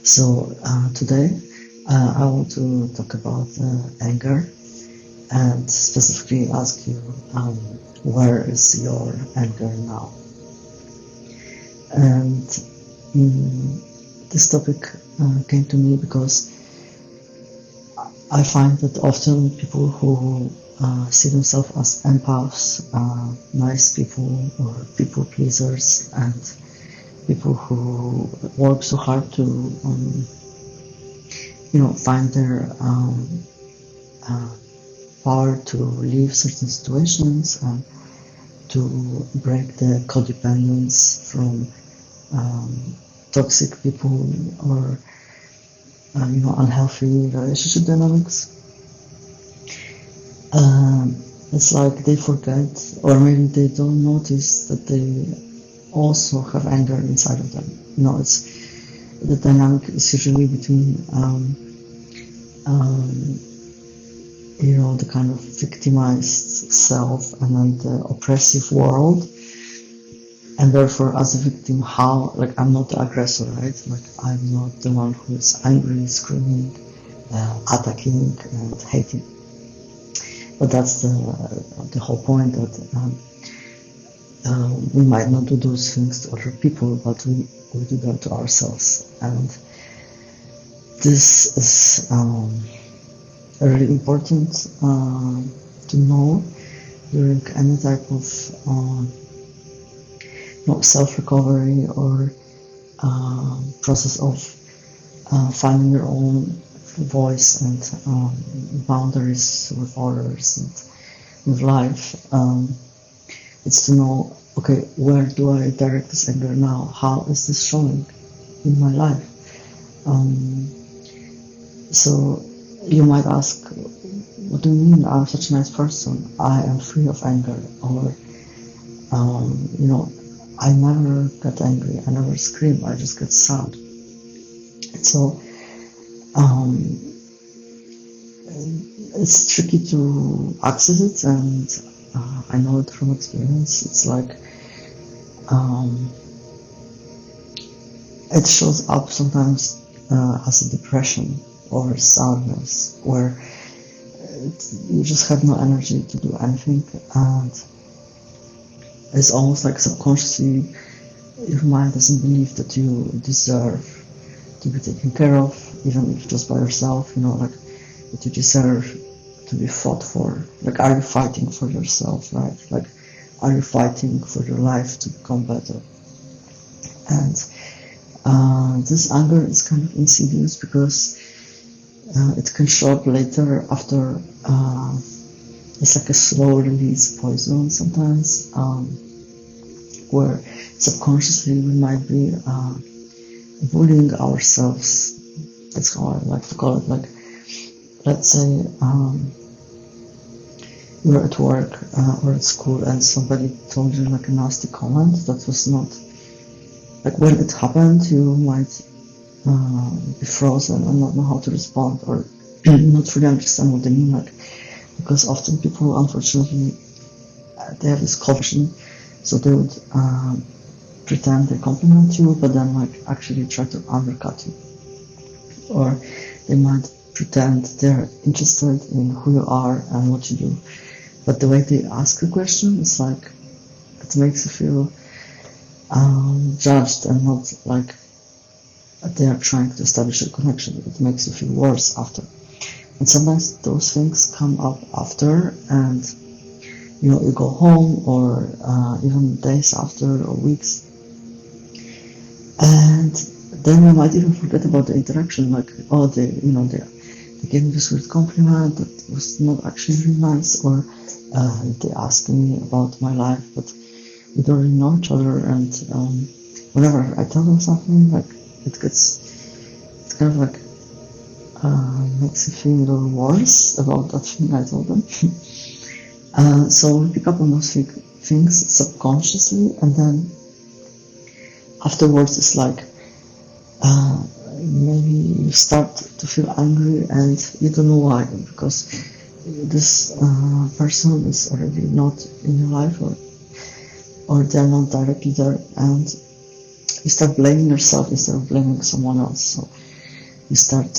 Today I want to talk about anger and specifically ask you, where is your anger now? And this topic came to me because I find that often people who see themselves as empaths, nice people or people pleasers, and people who work so hard to find their power to leave certain situations and to break the codependence from toxic people or unhealthy relationship dynamics. It's like they forget, or maybe they don't notice that they also have anger inside of them. It's the dynamic is usually between the kind of victimized self and then the oppressive world. And therefore, as a victim, I'm not the aggressor, right? I'm not the one who is angry, screaming, attacking, and hating. But that's the whole point, that we might not do those things to other people, but we do them to ourselves. And this is really important to know during any type of self-recovery or process of finding your own voice and boundaries with others and with life. It's to know, okay, where do I direct this anger now? How is this showing in my life? So you might ask, what do you mean I'm such a nice person? I am free of anger. Or, I never get angry, I never scream, I just get sad. So it's tricky to access it, and I know it from experience. It's like it shows up sometimes as a depression or sadness, where you just have no energy to do anything, and it's almost like subconsciously your mind doesn't believe that you deserve to be taken care of, even if just by yourself, that you deserve to be fought for. Are you fighting for yourself, right? Are you fighting for your life to become better? And this anger is kind of insidious because it can show up later after it's like a slow release poison sometimes, where subconsciously we might be bullying ourselves. That's how I like to call it. Let's say you're at work or at school and somebody told you a nasty comment that was not, when it happened, you might be frozen and not know how to respond, or not really understand what they mean, because often people, unfortunately, they have this caution, so they would pretend they compliment you, but then actually try to undercut you, or they might pretend they're interested in who you are and what you do, but the way they ask the question is it makes you feel judged, and not like they are trying to establish a connection. It makes you feel worse after. And sometimes those things come up after, and you go home, or even days after, or weeks, and then you might even forget about the interaction. They gave me this weird compliment that was not actually really nice, or they asked me about my life, but we don't really know each other, and whenever I tell them something, it kind of makes you feel a little worse about that thing I told them. So we pick up on those things subconsciously, and then afterwards it's maybe you start to feel angry and you don't know why, because this person is already not in your life, or they're not directly there, and you start blaming yourself instead of blaming someone else. So you start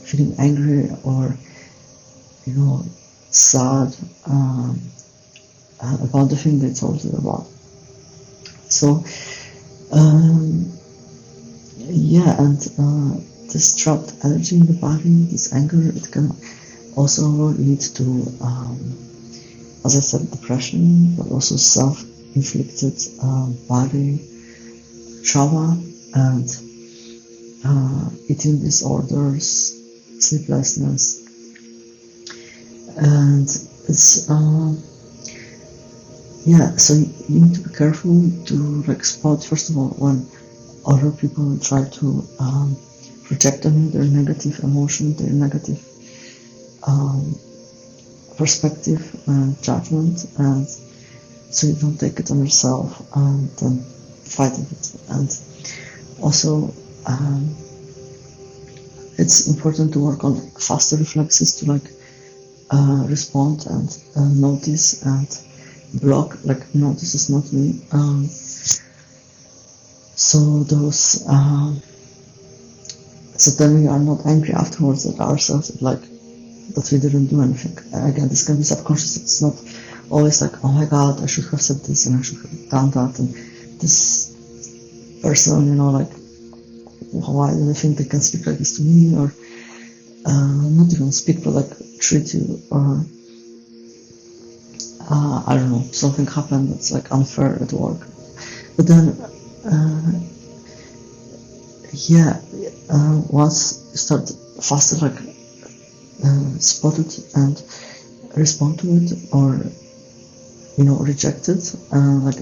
feeling angry or sad about the thing they told you about. So yeah, and this trapped energy in the body, this anger, it can also lead to, as I said, depression, but also self-inflicted body trauma and eating disorders, sleeplessness, and it's yeah. So you need to be careful to spot, first of all, when other people try to project on you their negative emotion, their negative perspective and judgment, and so you don't take it on yourself and then fight it. And also it's important to work on faster reflexes to respond and notice and block, no, this is not me. So those so then we are not angry afterwards at ourselves, that we didn't do anything. Again, this can be subconscious. It's not always oh my god, I should have said this and I should have done that, and this person, why do they think they can speak like this to me, or not even speak, but treat you, or I don't know, something happened that's unfair at work. But then once you start faster spot it and respond to it, or reject it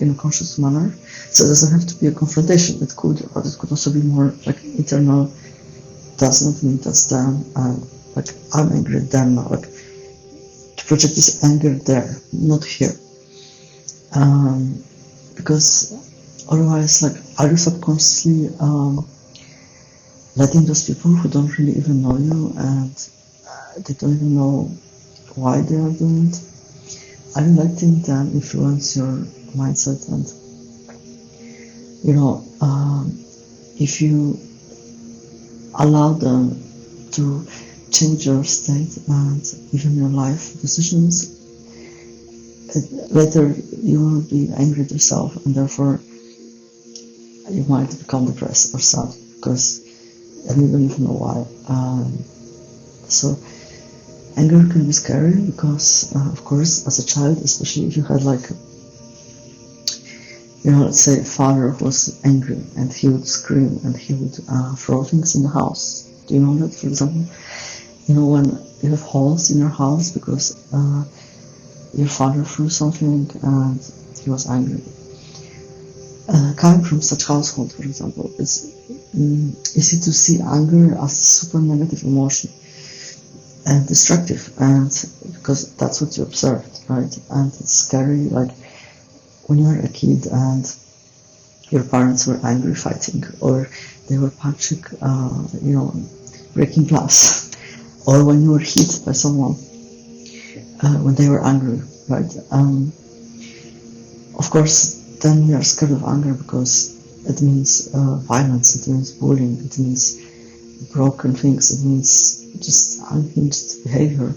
in a conscious manner. So it doesn't have to be a confrontation. It could, but it could also be more internal. That's not me, that's them. I'm angry at them now. To project this anger there, not here. Because otherwise, are you subconsciously letting those people who don't really even know you and they don't even know why they are doing it, are you letting them influence your mindset? And if you allow them to change your state and even your life decisions, later you will be angry at yourself, and therefore you might become depressed or sad because you don't even know why. So anger can be scary because, of course, as a child, especially if you had let's say a father who was angry and he would scream and he would throw things in the house. Do you know that, for example? When you have holes in your house because your father threw something and he was angry. Coming from such household, for example, it's easy to see anger as a super negative emotion and destructive, and because that's what you observed, right? And it's scary, when you were a kid and your parents were angry fighting, or they were punching, breaking glass, or when you were hit by someone when they were angry, right? Of course, then we are scared of anger because it means violence, it means bullying, it means broken things, it means just unhinged behavior.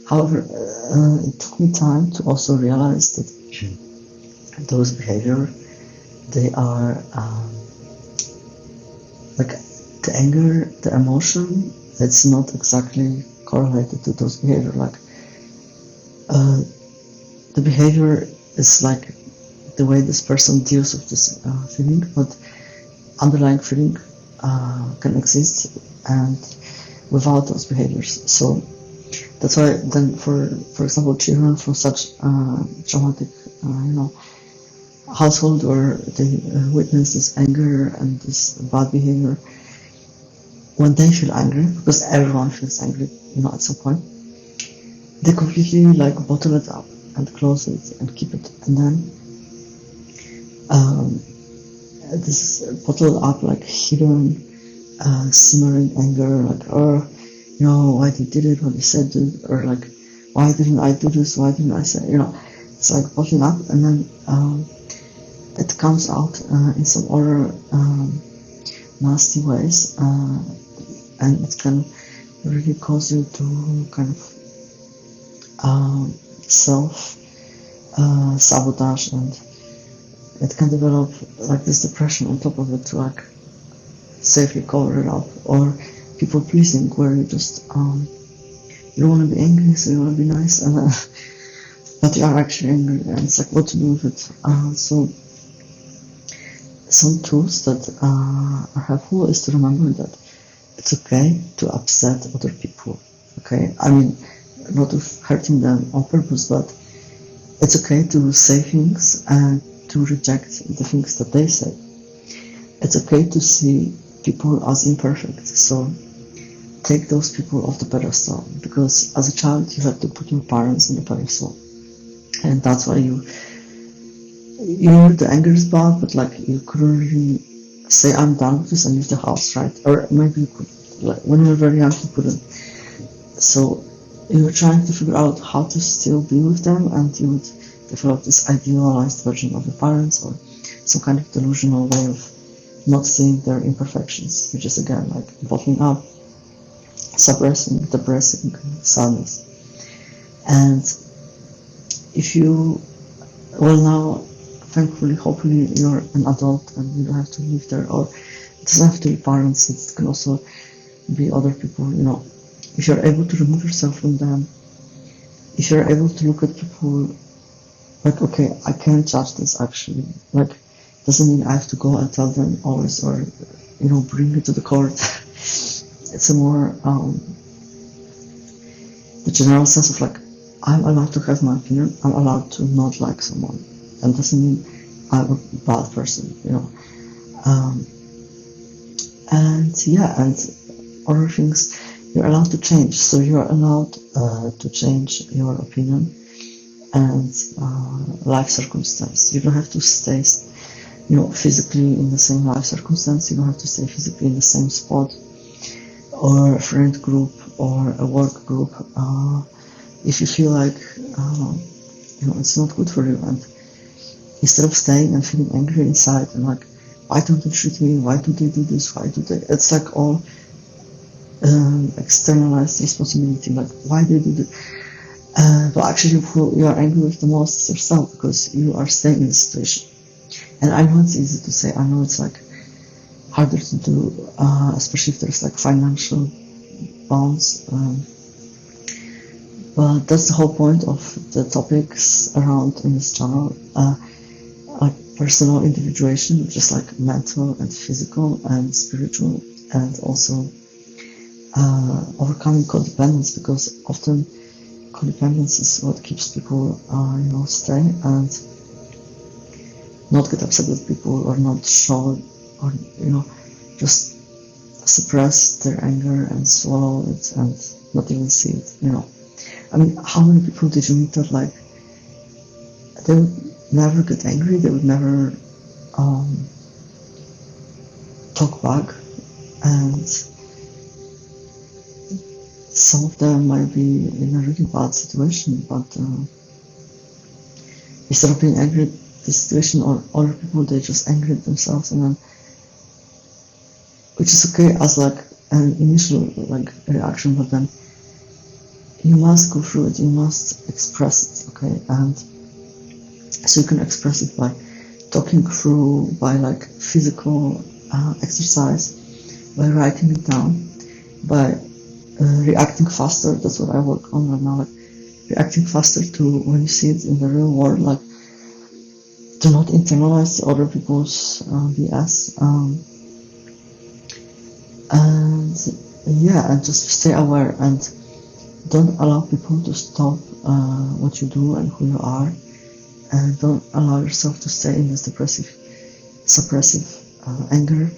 However, it took me time to also realize that those behavior, they are the anger, the emotion, it's not exactly correlated to those behavior. The behavior is the way this person deals with this feeling, but underlying feeling can exist and without those behaviors. So that's why then, for example, children from such traumatic household where they witness this anger and this bad behavior, when they feel angry, because everyone feels angry at some point, they completely bottle it up and close it and keep it, and then this bottled up hidden simmering anger, why they did it, what they said it, or why didn't I do this, why didn't I say, it's bottling up, and then it comes out in some other nasty ways, and it can really cause you to kind of self sabotage, and it can develop like this depression on top of it to like safely cover it up, or people pleasing, where you just you don't want to be angry, so you want to be nice, and but you are actually angry, and it's like what to do with it. So some tools that are helpful is to remember that it's okay to upset other people. Okay, I mean, not of hurting them on purpose, but it's okay to say things and to reject the things that they say. It's okay to see people as imperfect. So take those people off the pedestal, because as a child you had to put your parents in the pedestal, and that's why you knew the anger is bad, but like you couldn't really say I'm done with this and leave the house, right? Or maybe you could, like when you were very young, you couldn't. So you were trying to figure out how to still be with them, and you would develop this idealized version of your parents, or some kind of delusional way of not seeing their imperfections, which is again like bottling up, suppressing, depressing, sadness. And if you, well, now thankfully, hopefully you're an adult and you don't have to live there, or it doesn't have to be parents, it can also be other people, you know. If you're able to remove yourself from them, if you're able to look at people like, okay, I can't judge this actually, like, doesn't mean I have to go and tell them always, or, you know, bring it to the court. It's a more, the general sense of like, I'm allowed to have my opinion, I'm allowed to not like someone, and doesn't mean I'm a bad person, you know. And yeah, and other things, you're allowed to change, so you're allowed to change your opinion and life circumstance. You don't have to stay, you know, physically in the same life circumstance, you don't have to stay physically in the same spot, or a friend group, or a work group, if you feel like, you know, it's not good for you, and instead of staying and feeling angry inside and like, why don't they treat me, why do they do this, why do they, it's like all externalized responsibility, like why they do this, but actually who you are angry with the most is yourself, because you are staying in the situation. And I know it's easy to say, I know it's like harder to do, especially if there's like financial bonds, but that's the whole point of the topics around in this channel, like personal individuation, which is like mental and physical and spiritual, and also overcoming codependence, because often codependence is what keeps people, you know, stay and not get upset with people, or not show, or, you know, just suppress their anger and swallow it and not even see it, you know. I mean, how many people did you meet that like, they would never get angry, they would never talk back, and some of them might be in a really bad situation, but instead of being angry at the situation or other people, they just angry at themselves, and then, which is okay as like an initial like reaction, but then you must go through it, you must express it, okay? And so you can express it by talking through, by like physical exercise, by writing it down, by reacting faster. That's what I work on right now, like reacting faster to when you see it in the real world, like do not internalize other people's BS, and yeah, and just stay aware and don't allow people to stop what you do and who you are, and don't allow yourself to stay in this suppressive anger.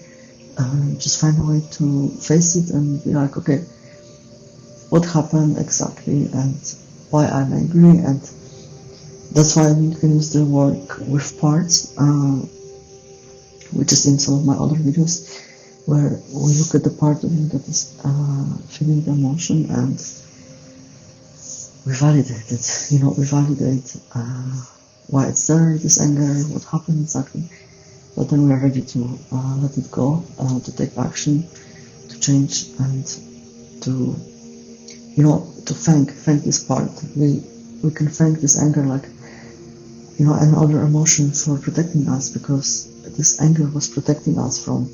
Just find a way to face it and be like, okay, what happened exactly and why I'm angry, and that's why you can use the work with parts, which is in some of my other videos, where we look at the part of you that is feeling the emotion, and we validate it, you know, we validate why it's there, this anger, what happened exactly, but then we are ready to let it go, to take action, to change, and to, you know, to thank this part. We can thank this anger, like, you know, and other emotions for protecting us, because this anger was protecting us from,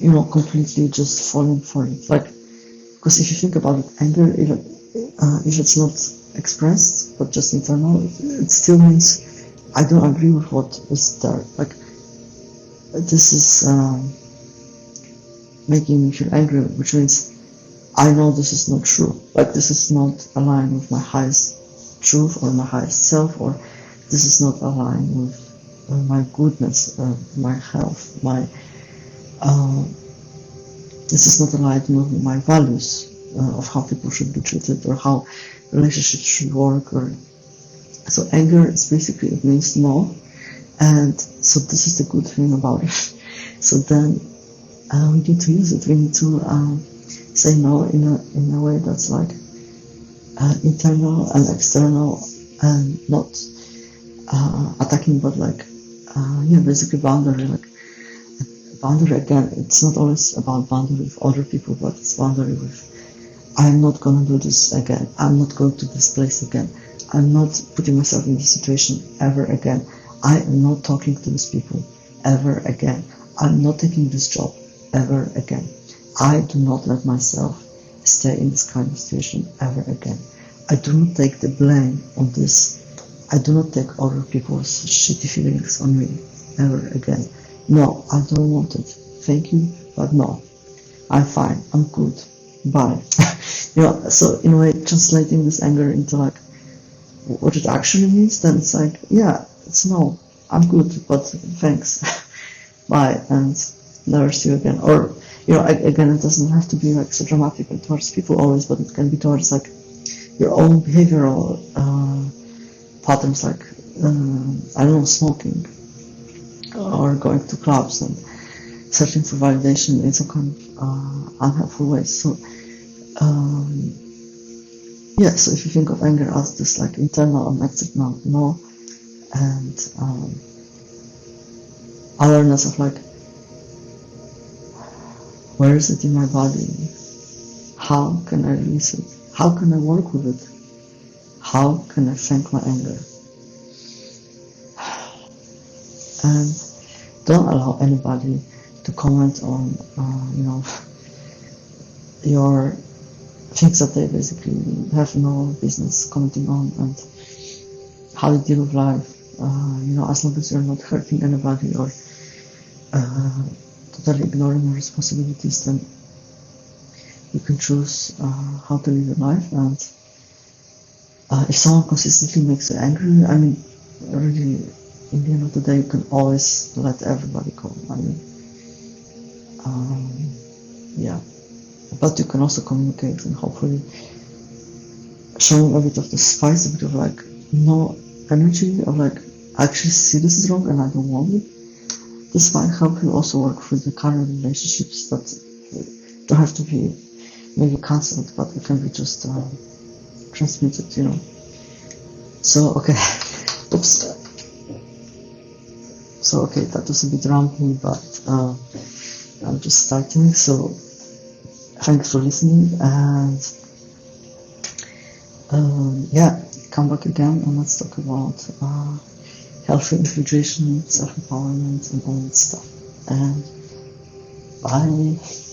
you know, completely just falling for it. Like, because if you think about it, anger, if it's not expressed but just internal, it still means I don't agree with what is there. Like, this is making me feel angry, which means I know this is not true. Like, this is not aligned with my highest truth or my highest self, or this is not aligned with my goodness, my health, my this is not aligned with my values of how people should be treated or how relationships should work. Or so anger is basically, it means no, and so this is the good thing about it. So then we need to use it. We need to say no in a way that's like internal and external, and not attacking, but like yeah, basically boundary. Like, boundary, again, it's not always about boundary with other people, but it's boundary with, I'm not gonna do this again, I'm not going to this place again, I'm not putting myself in this situation ever again, I am not talking to these people ever again, I'm not taking this job ever again, I do not let myself stay in this kind of situation ever again, I do not take the blame on this, I do not take other people's shitty feelings on me ever again. No, I don't want it. Thank you, but no. I'm fine. I'm good. Bye. You know, so in a way, translating this anger into like what it actually means, then it's like, yeah, it's no. I'm good, but thanks. Bye, and never see you again. Or, you know, again, it doesn't have to be like so dramatic towards people always, but it can be towards like your own behavioral patterns, like I don't know, smoking, or going to clubs and searching for validation in some kind of unhelpful ways. So yeah, so if you think of anger as this like internal and external no, and awareness of like, where is it in my body? How can I release it? How can I work with it? How can I thank my anger? And don't allow anybody to comment on, you know, your things that they basically have no business commenting on, and how you deal with life. You know, as long as you're not hurting anybody or totally ignoring your responsibilities, then you can choose how to live your life. And if someone consistently makes you angry, I mean, really, in the end of the day, you can always let everybody go. I mean, yeah, but you can also communicate and hopefully showing a bit of the spice, a bit of like no energy of like, I actually see this is wrong and I don't want it. This might help you also work with the current relationships that don't have to be maybe cancelled, but it can be just transmuted, you know. So okay, oops. So okay, that was a bit rambling, but I'm just starting. So thanks for listening, and yeah, come back again and let's talk about healthy individuation, self-empowerment, and all that stuff. And bye.